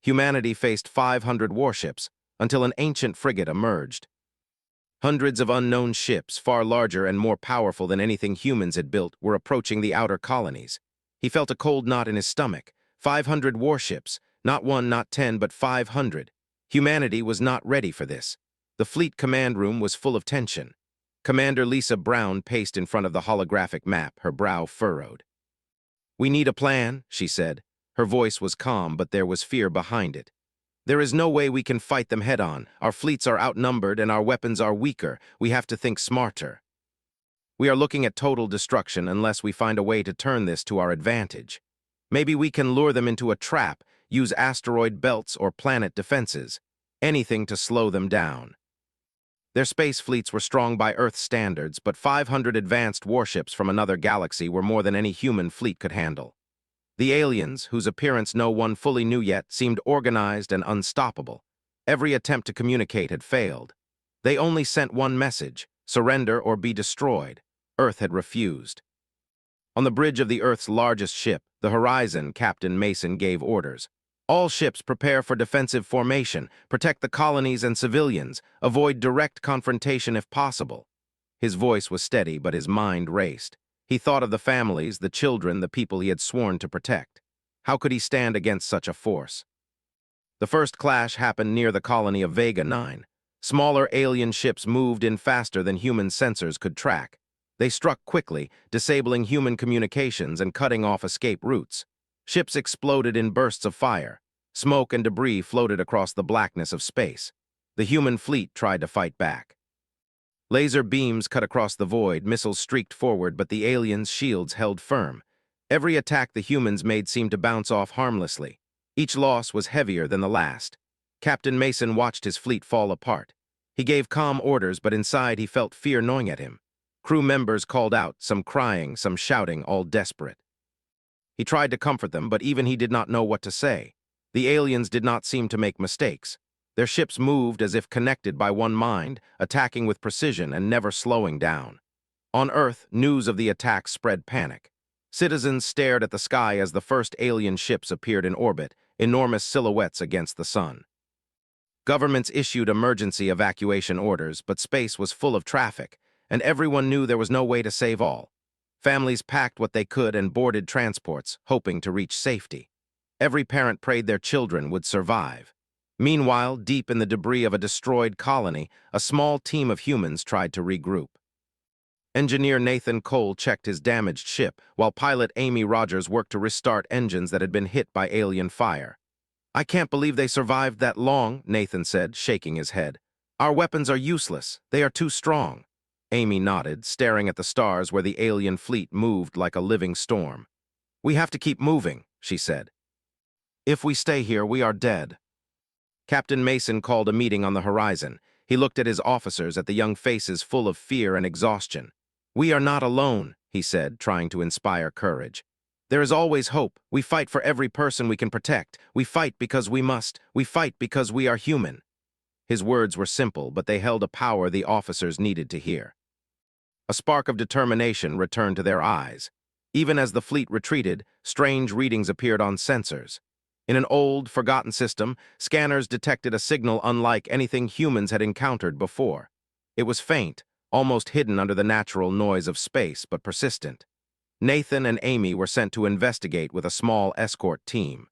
humanity faced 500 warships until an ancient frigate emerged. Hundreds of unknown ships, far larger and more powerful than anything humans had built, were approaching the outer colonies. He felt a cold knot in his stomach. 500 warships, not one, not 10, but 500. Humanity was not ready for this. The fleet command room was full of tension. Commander Lisa Brown paced in front of the holographic map, her brow furrowed. "We need a plan," she said. Her voice was calm, but there was fear behind it. "There is no way we can fight them head-on. Our fleets are outnumbered and our weapons are weaker. We have to think smarter. We are looking at total destruction unless we find a way to turn this to our advantage. Maybe we can lure them into a trap, use asteroid belts or planet defenses. Anything to slow them down." Their space fleets were strong by Earth standards, but 500 advanced warships from another galaxy were more than any human fleet could handle. The aliens, whose appearance no one fully knew yet, seemed organized and unstoppable. Every attempt to communicate had failed. They only sent one message: surrender or be destroyed. Earth had refused. On the bridge of the Earth's largest ship, the Horizon, Captain Mason gave orders. "All ships prepare for defensive formation, protect the colonies and civilians, avoid direct confrontation if possible." His voice was steady, but his mind raced. He thought of the families, the children, the people he had sworn to protect. How could he stand against such a force? The first clash happened near the colony of Vega 9. Smaller alien ships moved in faster than human sensors could track. They struck quickly, disabling human communications and cutting off escape routes. Ships exploded in bursts of fire. Smoke and debris floated across the blackness of space. The human fleet tried to fight back. Laser beams cut across the void, missiles streaked forward, but the aliens' shields held firm. Every attack the humans made seemed to bounce off harmlessly. Each loss was heavier than the last. Captain Mason watched his fleet fall apart. He gave calm orders, but inside he felt fear gnawing at him. Crew members called out, some crying, some shouting, all desperate. He tried to comfort them, but even he did not know what to say. The aliens did not seem to make mistakes. Their ships moved as if connected by one mind, attacking with precision and never slowing down. On Earth, news of the attack spread panic. Citizens stared at the sky as the first alien ships appeared in orbit, enormous silhouettes against the sun. Governments issued emergency evacuation orders, but space was full of traffic, and everyone knew there was no way to save all. Families packed what they could and boarded transports, hoping to reach safety. Every parent prayed their children would survive. Meanwhile, deep in the debris of a destroyed colony, a small team of humans tried to regroup. Engineer Nathan Cole checked his damaged ship, while pilot Amy Rogers worked to restart engines that had been hit by alien fire. "I can't believe they survived that long," Nathan said, shaking his head. "Our weapons are useless. They are too strong." Amy nodded, staring at the stars where the alien fleet moved like a living storm. "We have to keep moving," she said. "If we stay here, we are dead." Captain Mason called a meeting on the horizon. He looked at his officers, at the young faces full of fear and exhaustion. "We are not alone," he said, trying to inspire courage. "There is always hope. We fight for every person we can protect. We fight because we must. We fight because we are human." His words were simple, but they held a power the officers needed to hear. A spark of determination returned to their eyes. Even as the fleet retreated, strange readings appeared on sensors. In an old, forgotten system, scanners detected a signal unlike anything humans had encountered before. It was faint, almost hidden under the natural noise of space, but persistent. Nathan and Amy were sent to investigate with a small escort team.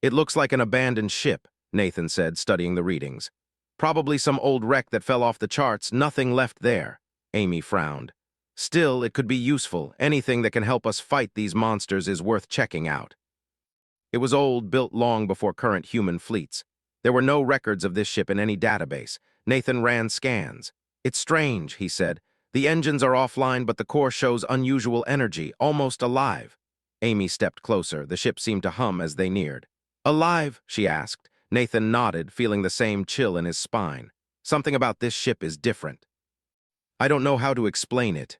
"It looks like an abandoned ship," Nathan said, studying the readings. "Probably some old wreck that fell off the charts, nothing left there." Amy frowned. "Still, it could be useful. Anything that can help us fight these monsters is worth checking out." It was old, built long before current human fleets. There were no records of this ship in any database. Nathan ran scans. "It's strange," he said. "The engines are offline, but the core shows unusual energy, almost alive." Amy stepped closer. The ship seemed to hum as they neared. "Alive?" she asked. Nathan nodded, feeling the same chill in his spine. "Something about this ship is different. I don't know how to explain it."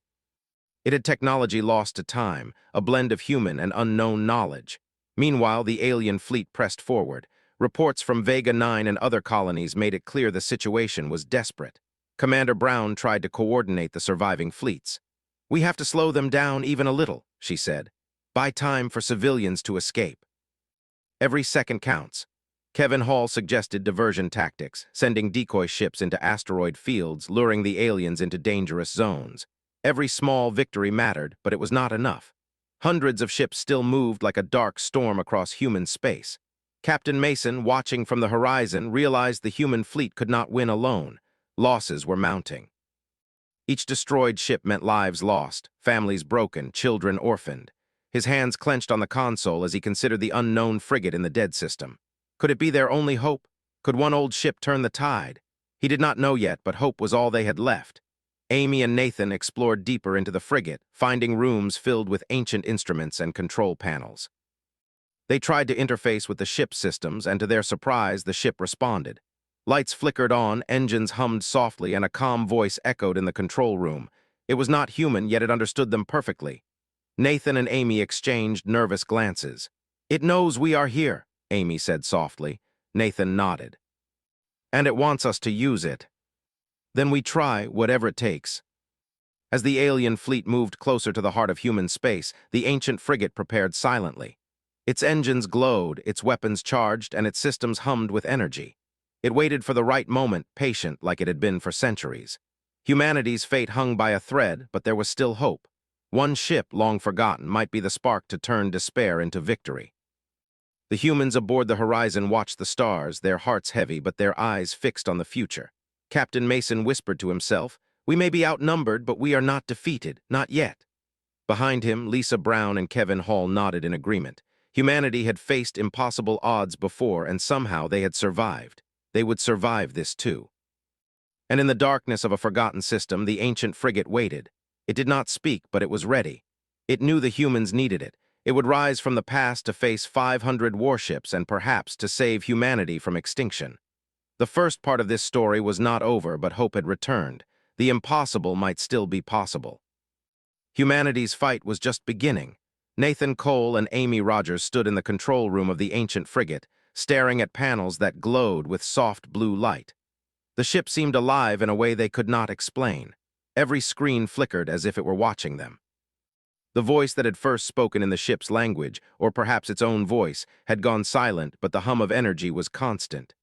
It had technology lost to time, a blend of human and unknown knowledge. Meanwhile, the alien fleet pressed forward. Reports from Vega 9 and other colonies made it clear the situation was desperate. Commander Brown tried to coordinate the surviving fleets. "We have to slow them down even a little," she said. "Buy time for civilians to escape. Every second counts. Kevin Hall suggested diversion tactics, sending decoy ships into asteroid fields, luring the aliens into dangerous zones. Every small victory mattered, but it was not enough. Hundreds of ships still moved like a dark storm across human space. Captain Mason, watching from the horizon, realized the human fleet could not win alone. Losses were mounting. Each destroyed ship meant lives lost, families broken, children orphaned. His hands clenched on the console as he considered the unknown frigate in the dead system. Could it be their only hope? Could one old ship turn the tide? He did not know yet, but hope was all they had left. Amy and Nathan explored deeper into the frigate, finding rooms filled with ancient instruments and control panels. They tried to interface with the ship's systems, and to their surprise, the ship responded. Lights flickered on, engines hummed softly, and a calm voice echoed in the control room. It was not human, yet it understood them perfectly. Nathan and Amy exchanged nervous glances. "It knows we are here," Amy said softly. Nathan nodded. "And it wants us to use it. Then we try, whatever it takes." As the alien fleet moved closer to the heart of human space, the ancient frigate prepared silently. Its engines glowed, its weapons charged, and its systems hummed with energy. It waited for the right moment, patient like it had been for centuries. Humanity's fate hung by a thread, but there was still hope. One ship, long forgotten, might be the spark to turn despair into victory. The humans aboard the horizon watched the stars, their hearts heavy but their eyes fixed on the future. Captain Mason whispered to himself, "We may be outnumbered, but we are not defeated, not yet." Behind him, Lisa Brown and Kevin Hall nodded in agreement. Humanity had faced impossible odds before, and somehow they had survived. They would survive this too. And in the darkness of a forgotten system, the ancient frigate waited. It did not speak, but it was ready. It knew the humans needed it. It would rise from the past to face 500 warships and perhaps to save humanity from extinction. The first part of this story was not over, but hope had returned. The impossible might still be possible. Humanity's fight was just beginning. Nathan Cole and Amy Rogers stood in the control room of the ancient frigate, staring at panels that glowed with soft blue light. The ship seemed alive in a way they could not explain. Every screen flickered as if it were watching them. The voice that had first spoken in the ship's language, or perhaps its own voice, had gone silent, but the hum of energy was constant.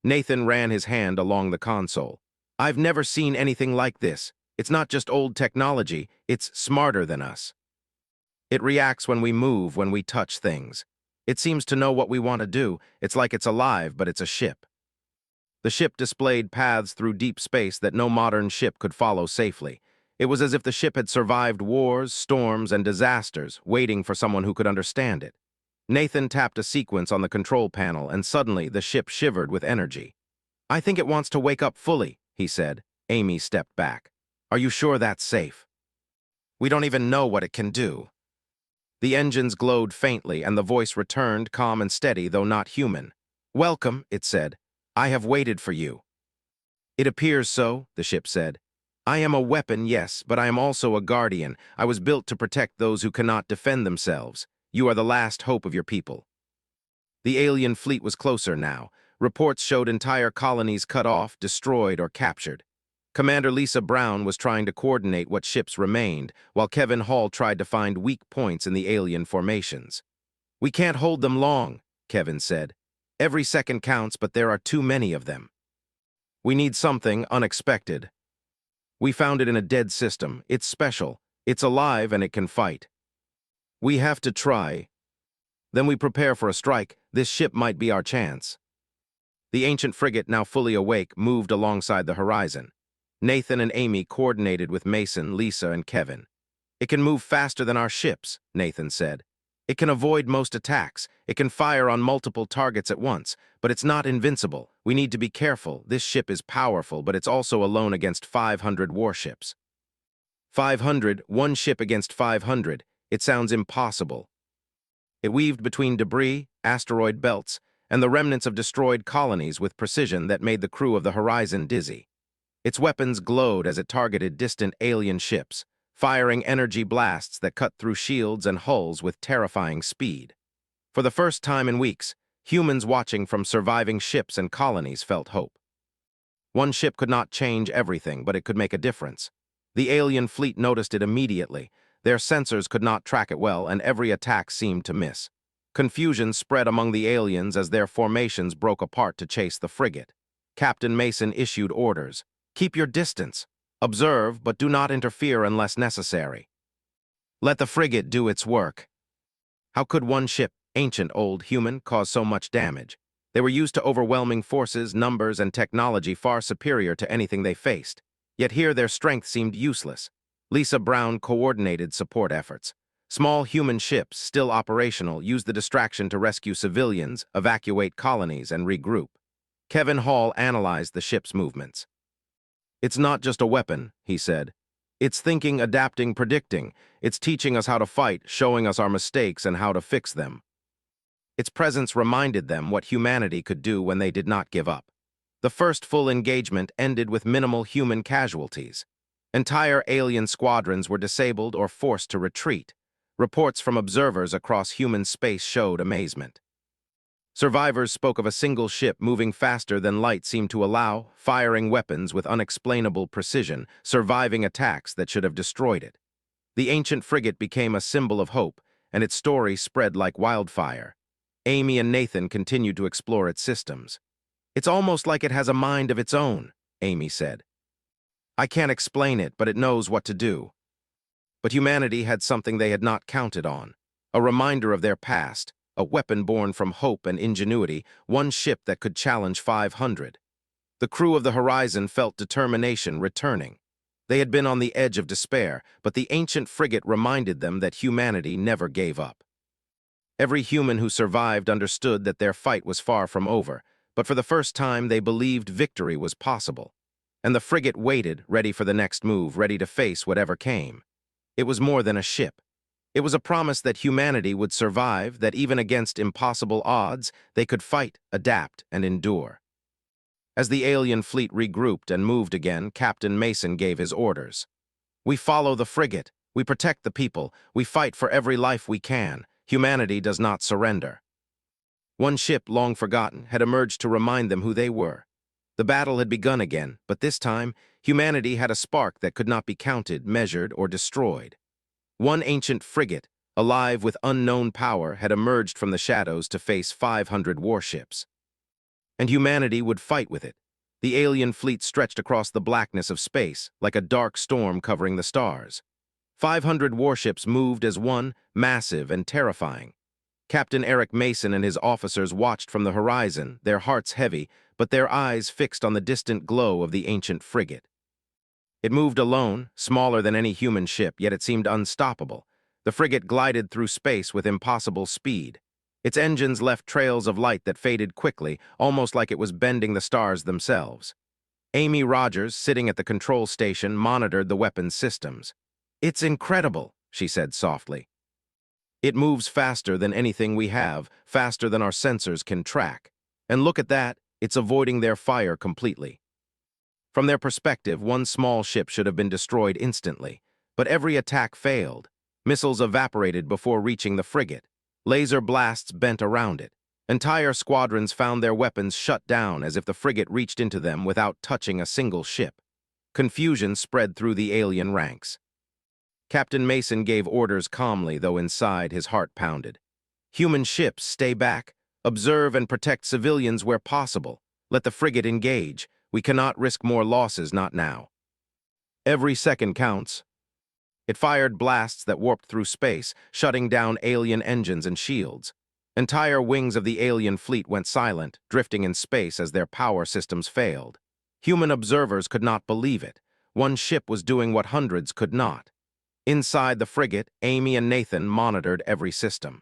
Nathan ran his hand along the console. "I've never seen anything like this. It's not just old technology, it's smarter than us. It reacts when we move, when we touch things. It seems to know what we want to do. It's like it's alive, but it's a ship." The ship displayed paths through deep space that no modern ship could follow safely. It was as if the ship had survived wars, storms, and disasters, waiting for someone who could understand it. Nathan tapped a sequence on the control panel, and suddenly the ship shivered with energy. "I think it wants to wake up fully," he said. Amy stepped back. "Are you sure that's safe?" "We don't even know what it can do." The engines glowed faintly, and the voice returned, calm and steady, though not human. "Welcome," it said. "I have waited for you." "It appears so," the ship said. "I am a weapon, yes, but I am also a guardian. I was built to protect those who cannot defend themselves. You are the last hope of your people." The alien fleet was closer now. Reports showed entire colonies cut off, destroyed, or captured. Commander Lisa Brown was trying to coordinate what ships remained, while Kevin Hall tried to find weak points in the alien formations. "We can't hold them long," Kevin said. "Every second counts, but there are too many of them. We need something unexpected. We found it in a dead system. It's special. It's alive and it can fight. We have to try. Then we prepare for a strike. This ship might be our chance." The ancient frigate, now fully awake, moved alongside the horizon. Nathan and Amy coordinated with Mason, Lisa, and Kevin. "It can move faster than our ships," Nathan said. "It can avoid most attacks. It can fire on multiple targets at once, but it's not invincible. We need to be careful. This ship is powerful, but it's also alone against 500 warships." 500, one ship against 500. It sounds impossible. It weaved between debris, asteroid belts, and the remnants of destroyed colonies with precision that made the crew of the Horizon dizzy. Its weapons glowed as it targeted distant alien ships, firing energy blasts that cut through shields and hulls with terrifying speed. For the first time in weeks, humans watching from surviving ships and colonies felt hope. One ship could not change everything, but it could make a difference. The alien fleet noticed it immediately. Their sensors could not track it well, and every attack seemed to miss. Confusion spread among the aliens as their formations broke apart to chase the frigate. Captain Mason issued orders. Keep your distance. Observe, but do not interfere unless necessary. Let the frigate do its work. How could one ship, ancient old human, cause so much damage? They were used to overwhelming forces, numbers, and technology far superior to anything they faced. Yet here their strength seemed useless. Lisa Brown coordinated support efforts. Small human ships, still operational, used the distraction to rescue civilians, evacuate colonies, and regroup. Kevin Hall analyzed the ship's movements. It's not just a weapon, he said. It's thinking, adapting, predicting. It's teaching us how to fight, showing us our mistakes and how to fix them. Its presence reminded them what humanity could do when they did not give up. The first full engagement ended with minimal human casualties. Entire alien squadrons were disabled or forced to retreat. Reports from observers across human space showed amazement. Survivors spoke of a single ship moving faster than light seemed to allow, firing weapons with unexplainable precision, surviving attacks that should have destroyed it. The ancient frigate became a symbol of hope, and its story spread like wildfire. Amy and Nathan continued to explore its systems. It's almost like it has a mind of its own, Amy said. I can't explain it, but it knows what to do. But humanity had something they had not counted on, a reminder of their past, a weapon born from hope and ingenuity, one ship that could challenge 500. The crew of the Horizon felt determination returning. They had been on the edge of despair, but the ancient frigate reminded them that humanity never gave up. Every human who survived understood that their fight was far from over, but for the first time they believed victory was possible. And the frigate waited, ready for the next move, ready to face whatever came. It was more than a ship. It was a promise that humanity would survive, that even against impossible odds, they could fight, adapt, and endure. As the alien fleet regrouped and moved again, Captain Mason gave his orders. We follow the frigate. We protect the people. We fight for every life we can. Humanity does not surrender. One ship, long forgotten, had emerged to remind them who they were. The battle had begun again, but this time, humanity had a spark that could not be counted, measured, or destroyed. One ancient frigate, alive with unknown power, had emerged from the shadows to face 500 warships. And humanity would fight with it. The alien fleet stretched across the blackness of space, like a dark storm covering the stars. 500 warships moved as one, massive and terrifying. Captain Eric Mason and his officers watched from the horizon, their hearts heavy, but their eyes fixed on the distant glow of the ancient frigate. It moved alone, smaller than any human ship, yet it seemed unstoppable. The frigate glided through space with impossible speed. Its engines left trails of light that faded quickly, almost like it was bending the stars themselves. Amy Rogers, sitting at the control station, monitored the weapon's systems. It's incredible, she said softly. It moves faster than anything we have, faster than our sensors can track. And look at that, it's avoiding their fire completely. From their perspective, one small ship should have been destroyed instantly, but every attack failed. Missiles evaporated before reaching the frigate. Laser blasts bent around it. Entire squadrons found their weapons shut down as if the frigate reached into them without touching a single ship. Confusion spread through the alien ranks. Captain Mason gave orders calmly, though inside his heart pounded. Human ships, stay back. Observe and protect civilians where possible. Let the frigate engage. We cannot risk more losses, not now. Every second counts. It fired blasts that warped through space, shutting down alien engines and shields. Entire wings of the alien fleet went silent, drifting in space as their power systems failed. Human observers could not believe it. One ship was doing what hundreds could not. Inside the frigate, Amy and Nathan monitored every system.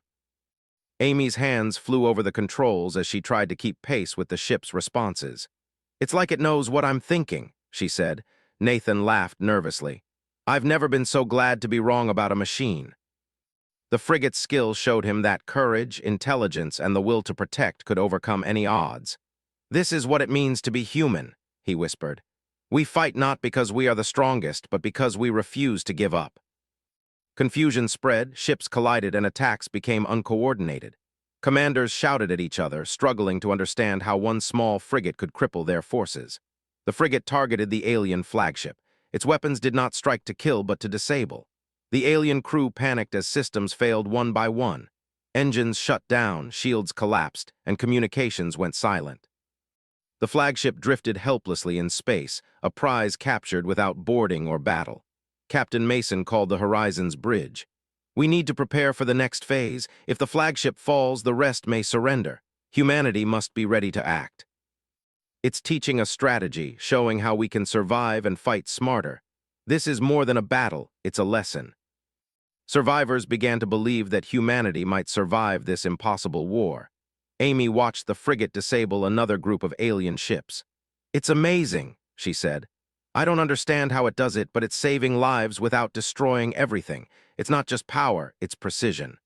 Amy's hands flew over the controls as she tried to keep pace with the ship's responses. It's like it knows what I'm thinking, she said. Nathan laughed nervously. I've never been so glad to be wrong about a machine. The frigate's skill showed him that courage, intelligence, and the will to protect could overcome any odds. This is what it means to be human, he whispered. We fight not because we are the strongest, but because we refuse to give up. Confusion spread, ships collided, and attacks became uncoordinated. Commanders shouted at each other, struggling to understand how one small frigate could cripple their forces. The frigate targeted the alien flagship. Its weapons did not strike to kill but to disable. The alien crew panicked as systems failed one by one. Engines shut down, shields collapsed, and communications went silent. The flagship drifted helplessly in space, a prize captured without boarding or battle. Captain Mason called the Horizon's bridge. "We need to prepare for the next phase. If the flagship falls, the rest may surrender. Humanity must be ready to act." It's teaching us strategy, showing how we can survive and fight smarter. This is more than a battle, it's a lesson. Survivors began to believe that humanity might survive this impossible war. Amy watched the frigate disable another group of alien ships. "It's amazing," she said. "I don't understand how it does it, but it's saving lives without destroying everything. It's not just power, it's precision.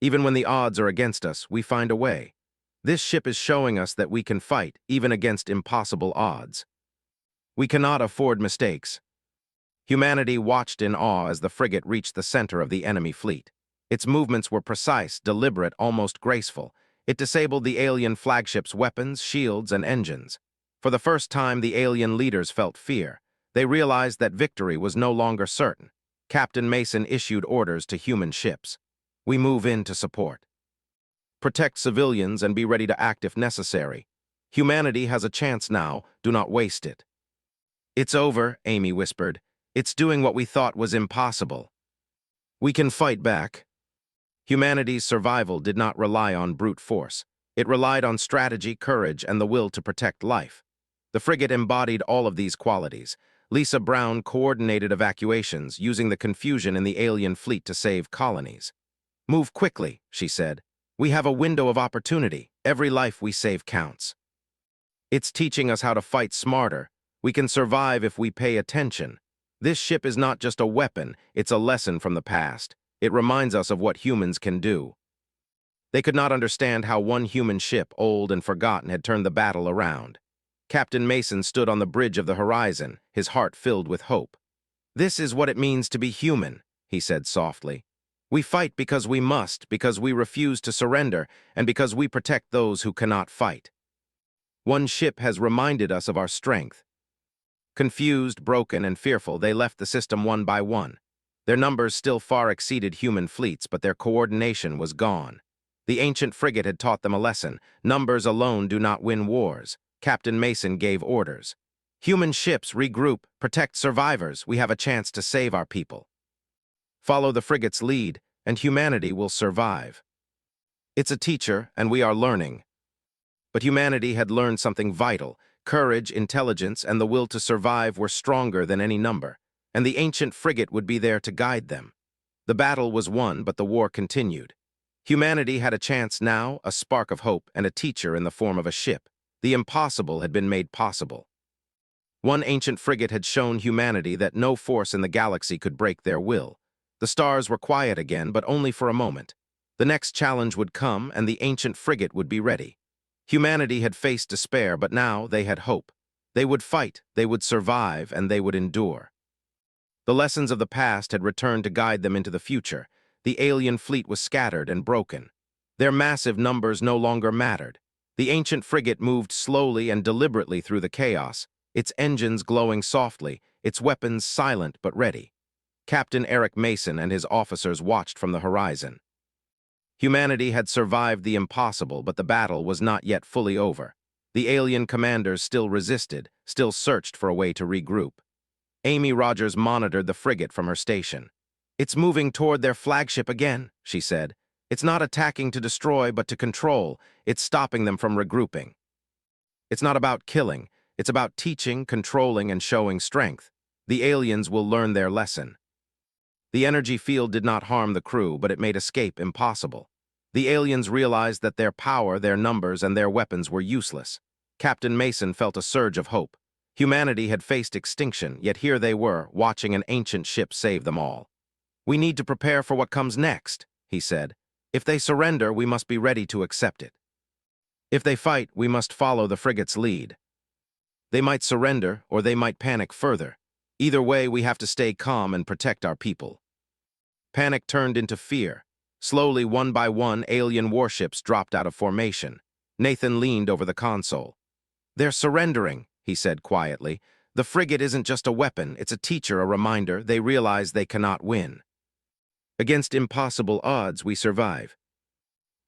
Even when the odds are against us, we find a way. This ship is showing us that we can fight, even against impossible odds. We cannot afford mistakes." Humanity watched in awe as the frigate reached the center of the enemy fleet. Its movements were precise, deliberate, almost graceful. It disabled the alien flagship's weapons, shields, and engines. For the first time, the alien leaders felt fear. They realized that victory was no longer certain. Captain Mason issued orders to human ships. "We move in to support. Protect civilians and be ready to act if necessary. Humanity has a chance now, do not waste it." "It's over," Amy whispered. "It's doing what we thought was impossible. We can fight back." Humanity's survival did not rely on brute force. It relied on strategy, courage, and the will to protect life. The frigate embodied all of these qualities. Lisa Brown coordinated evacuations, using the confusion in the alien fleet to save colonies. "Move quickly," she said. "We have a window of opportunity. Every life we save counts." It's teaching us how to fight smarter. We can survive if we pay attention. This ship is not just a weapon, it's a lesson from the past. It reminds us of what humans can do. They could not understand how one human ship, old and forgotten, had turned the battle around. Captain Mason stood on the bridge of the Horizon, his heart filled with hope. "This is what it means to be human," he said softly. "We fight because we must, because we refuse to surrender, and because we protect those who cannot fight. One ship has reminded us of our strength." Confused, broken, and fearful, they left the system one by one. Their numbers still far exceeded human fleets, but their coordination was gone. The ancient frigate had taught them a lesson. Numbers alone do not win wars. Captain Mason gave orders. "Human ships, regroup, protect survivors. We have a chance to save our people. Follow the frigate's lead, and humanity will survive." It's a teacher, and we are learning. But humanity had learned something vital. Courage, intelligence, and the will to survive were stronger than any number, and the ancient frigate would be there to guide them. The battle was won, but the war continued. Humanity had a chance now, a spark of hope, and a teacher in the form of a ship. The impossible had been made possible. One ancient frigate had shown humanity that no force in the galaxy could break their will. The stars were quiet again, but only for a moment. The next challenge would come, and the ancient frigate would be ready. Humanity had faced despair, but now they had hope. They would fight, they would survive, and they would endure. The lessons of the past had returned to guide them into the future. The alien fleet was scattered and broken. Their massive numbers no longer mattered. The ancient frigate moved slowly and deliberately through the chaos, its engines glowing softly, its weapons silent but ready. Captain Eric Mason and his officers watched from the horizon. Humanity had survived the impossible, but the battle was not yet fully over. The alien commanders still resisted, still searched for a way to regroup. Amy Rogers monitored the frigate from her station. "It's moving toward their flagship again," she said. "It's not attacking to destroy, but to control. It's stopping them from regrouping. It's not about killing. It's about teaching, controlling, and showing strength. The aliens will learn their lesson." The energy field did not harm the crew, but it made escape impossible. The aliens realized that their power, their numbers, and their weapons were useless. Captain Mason felt a surge of hope. Humanity had faced extinction, yet here they were, watching an ancient ship save them all. "We need to prepare for what comes next," he said. "If they surrender, we must be ready to accept it. If they fight, we must follow the frigate's lead. They might surrender, or they might panic further. Either way, we have to stay calm and protect our people." Panic turned into fear. Slowly, one by one, alien warships dropped out of formation. Nathan leaned over the console. "They're surrendering," he said quietly. "The frigate isn't just a weapon, it's a teacher, a reminder. They realize they cannot win. Against impossible odds, we survive.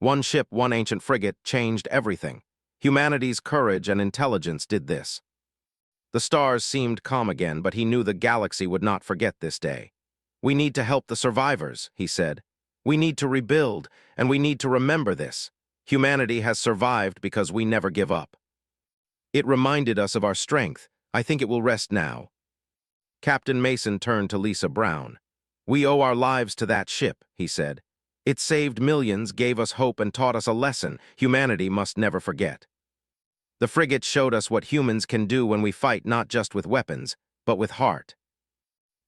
One ship, one ancient frigate changed everything. Humanity's courage and intelligence did this. The stars seemed calm again, but he knew the galaxy would not forget this day. "We need to help the survivors," he said. "We need to rebuild, and we need to remember this. Humanity has survived because we never give up. It reminded us of our strength. I think it will rest now." Captain Mason turned to Lisa Brown. "We owe our lives to that ship," he said. "It saved millions, gave us hope, and taught us a lesson humanity must never forget. The frigate showed us what humans can do when we fight not just with weapons, but with heart."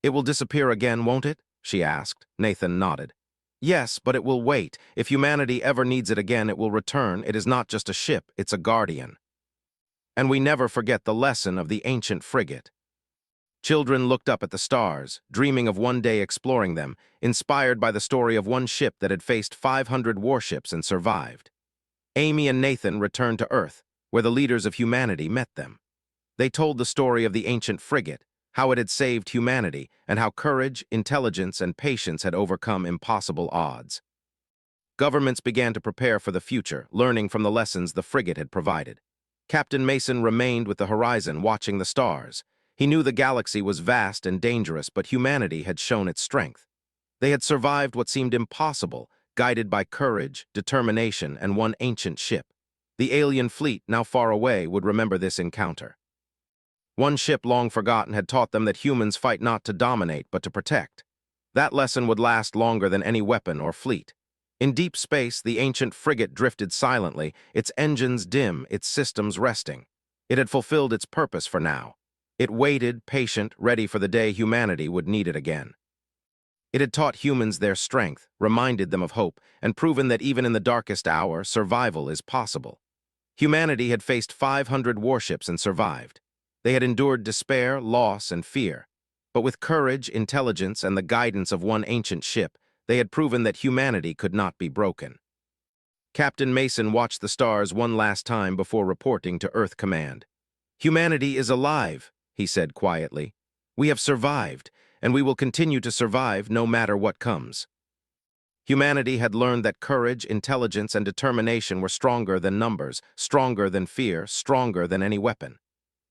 "It will disappear again, won't it?" she asked. Nathan nodded. "Yes, but it will wait. If humanity ever needs it again, it will return. It is not just a ship, it's a guardian. And we never forget the lesson of the ancient frigate." Children looked up at the stars, dreaming of one day exploring them, inspired by the story of one ship that had faced 500 warships and survived. Amy and Nathan returned to Earth, where the leaders of humanity met them. They told the story of the ancient frigate, how it had saved humanity, and how courage, intelligence, and patience had overcome impossible odds. Governments began to prepare for the future, learning from the lessons the frigate had provided. Captain Mason remained with the horizon, watching the stars. He knew the galaxy was vast and dangerous, but humanity had shown its strength. They had survived what seemed impossible, guided by courage, determination, and one ancient ship. The alien fleet, now far away, would remember this encounter. One ship long forgotten had taught them that humans fight not to dominate, but to protect. That lesson would last longer than any weapon or fleet. In deep space, the ancient frigate drifted silently, its engines dim, its systems resting. It had fulfilled its purpose for now. It waited, patient, ready for the day humanity would need it again. It had taught humans their strength, reminded them of hope, and proven that even in the darkest hour, survival is possible. Humanity had faced 500 warships and survived. They had endured despair, loss, and fear. But with courage, intelligence, and the guidance of one ancient ship, they had proven that humanity could not be broken. Captain Mason watched the stars one last time before reporting to Earth Command. "Humanity is alive," he said quietly. "We have survived, and we will continue to survive no matter what comes." Humanity had learned that courage, intelligence, and determination were stronger than numbers, stronger than fear, stronger than any weapon.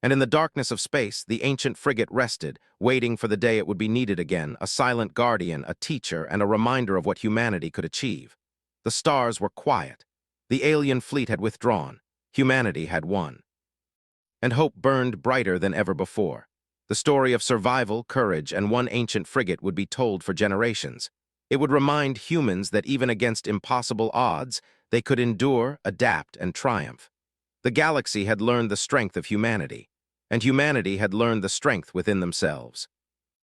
And in the darkness of space, the ancient frigate rested, waiting for the day it would be needed again, a silent guardian, a teacher, and a reminder of what humanity could achieve. The stars were quiet. The alien fleet had withdrawn. Humanity had won. And hope burned brighter than ever before. The story of survival, courage, and one ancient frigate would be told for generations. It would remind humans that even against impossible odds, they could endure, adapt, and triumph. The galaxy had learned the strength of humanity, and humanity had learned the strength within themselves.